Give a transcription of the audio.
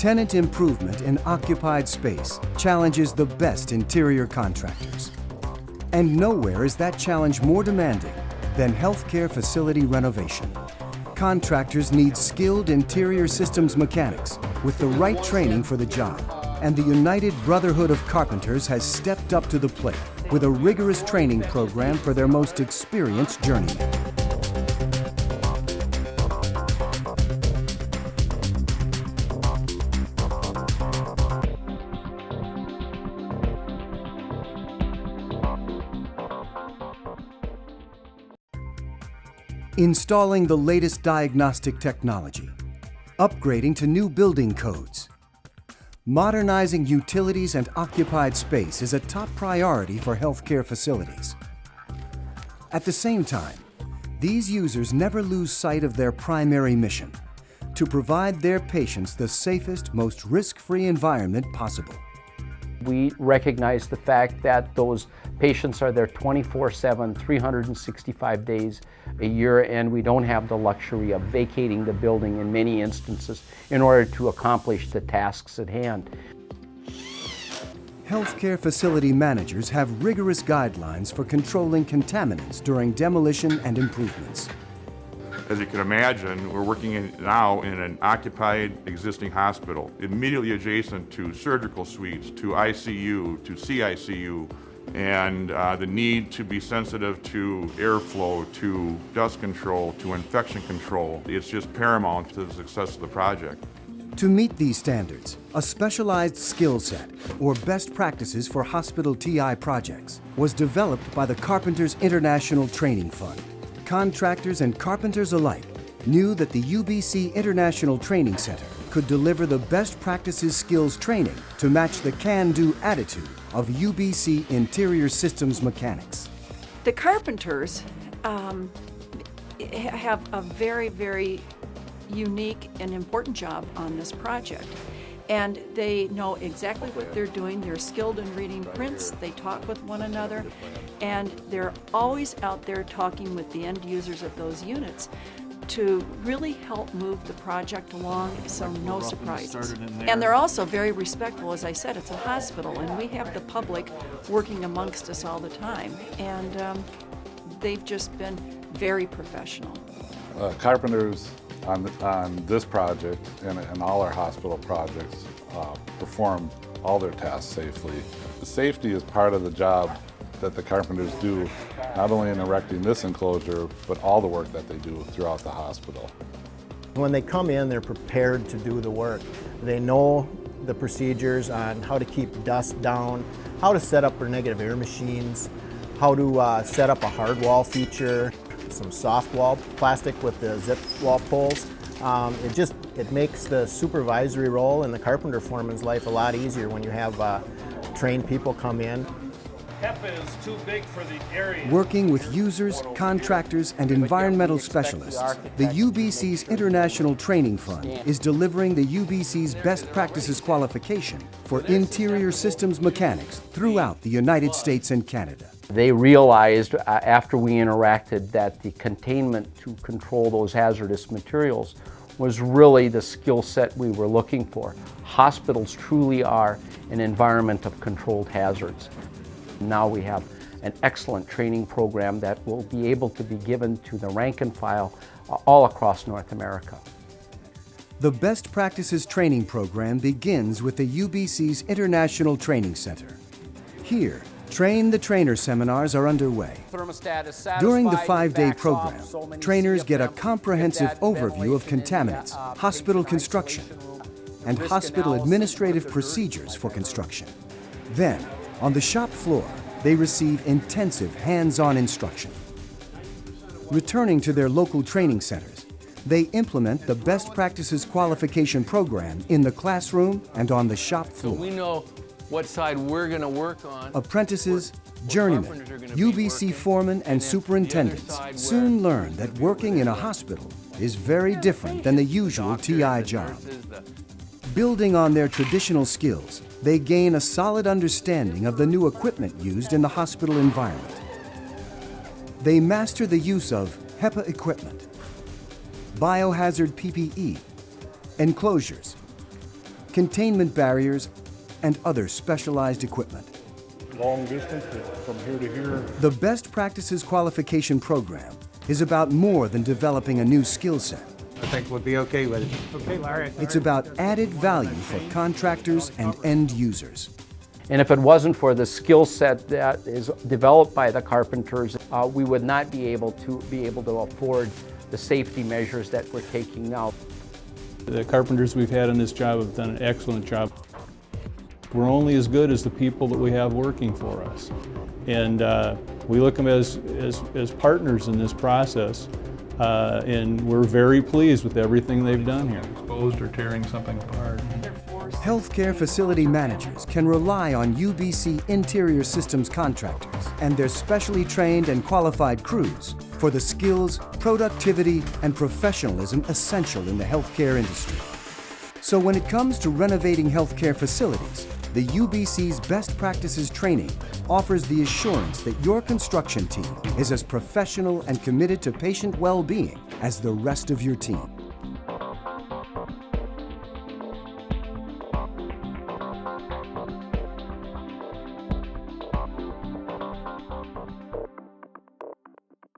Tenant improvement in occupied space challenges the best interior contractors. And nowhere is that challenge more demanding than healthcare facility renovation. Contractors need skilled interior systems mechanics with the right training for the job. And the United Brotherhood of Carpenters has stepped up to the plate with a rigorous training program for their most experienced journeymen. Installing the latest diagnostic technology, upgrading to new building codes. Modernizing utilities and occupied space is a top priority for healthcare facilities. At the same time, these users never lose sight of their primary mission: to provide their patients the safest, most risk-free environment possible. We recognize the fact that those patients are there 24/7, 365 days a year, and we don't have the luxury of vacating the building in many instances in order to accomplish the tasks at hand. Healthcare facility managers have rigorous guidelines for controlling contaminants during demolition and improvements. As you can imagine, we're working now in an occupied existing hospital, immediately adjacent to surgical suites, to ICU, to CICU, and the need to be sensitive to airflow, to dust control, to infection control. It's just paramount to the success of the project. To meet these standards, a specialized skill set, or best practices for hospital TI projects, was developed by the Carpenters International Training Fund. Contractors and carpenters alike knew that the UBC International Training Center could deliver the best practices skills training to match the can-do attitude of UBC interior systems mechanics. The Carpenters have a very, very unique and important job on this project. And they know exactly what they're doing. They're skilled in reading prints, they talk with one another, and they're always out there talking with the end users of those units to really help move the project along, so no surprises. And they're also very respectful. As I said, it's a hospital, and we have the public working amongst us all the time. And they've just been very professional. Carpenters on this project and all our hospital projects perform all their tasks safely. The safety is part of the job that the carpenters do, not only in erecting this enclosure, but all the work that they do throughout the hospital. When they come in, they're prepared to do the work. They know the procedures on how to keep dust down, how to set up their negative air machines, how to set up a hard wall feature, some soft wall plastic with the zip wall pulls. It makes the supervisory role in the carpenter foreman's life a lot easier when you have trained people come in. HEPA is too big for the area. Working with users, contractors, and environmental specialists, the UBC's International Training Fund is delivering the UBC's Best Practices qualification for interior systems mechanics throughout the United States and Canada. They realized after we interacted that the containment to control those hazardous materials was really the skill set we were looking for. Hospitals truly are an environment of controlled hazards. Now we have an excellent training program that will be able to be given to the rank and file all across North America. The Best Practices training program begins with the UBC's International Training Center. Here, Train the Trainer seminars are underway. During the 5-day program, trainers get a comprehensive overview of contaminants, hospital construction, and hospital administrative procedures for construction. Then, on the shop floor, they receive intensive hands-on instruction. Returning to their local training centers, they implement the Best Practices qualification program in the classroom and on the shop floor. So we know what side we're going to work on. Apprentices, journeymen, UBC foremen, and superintendents soon learn that working in a hospital is very different than the usual TI job. Building on their traditional skills, they gain a solid understanding of the new equipment used in the hospital environment. They master the use of HEPA equipment, biohazard PPE, enclosures, containment barriers, and other specialized equipment. Long distance from here to here. The Best Practices Qualification Program is about more than developing a new skill set. I think we'll be okay with it. Okay, Larry. It's about added value for contractors and end users. And if it wasn't for the skill set that is developed by the Carpenters, we would not be able to afford the safety measures that we're taking now. The Carpenters we've had on this job have done an excellent job. We're only as good as the people that we have working for us. And we look at them as partners in this process. And we're very pleased with everything they've done here. Exposed or tearing something apart. Healthcare facility managers can rely on UBC interior systems contractors and their specially trained and qualified crews for the skills, productivity, and professionalism essential in the healthcare industry. So when it comes to renovating healthcare facilities, the UBC's Best Practices Training offers the assurance that your construction team is as professional and committed to patient well-being as the rest of your team.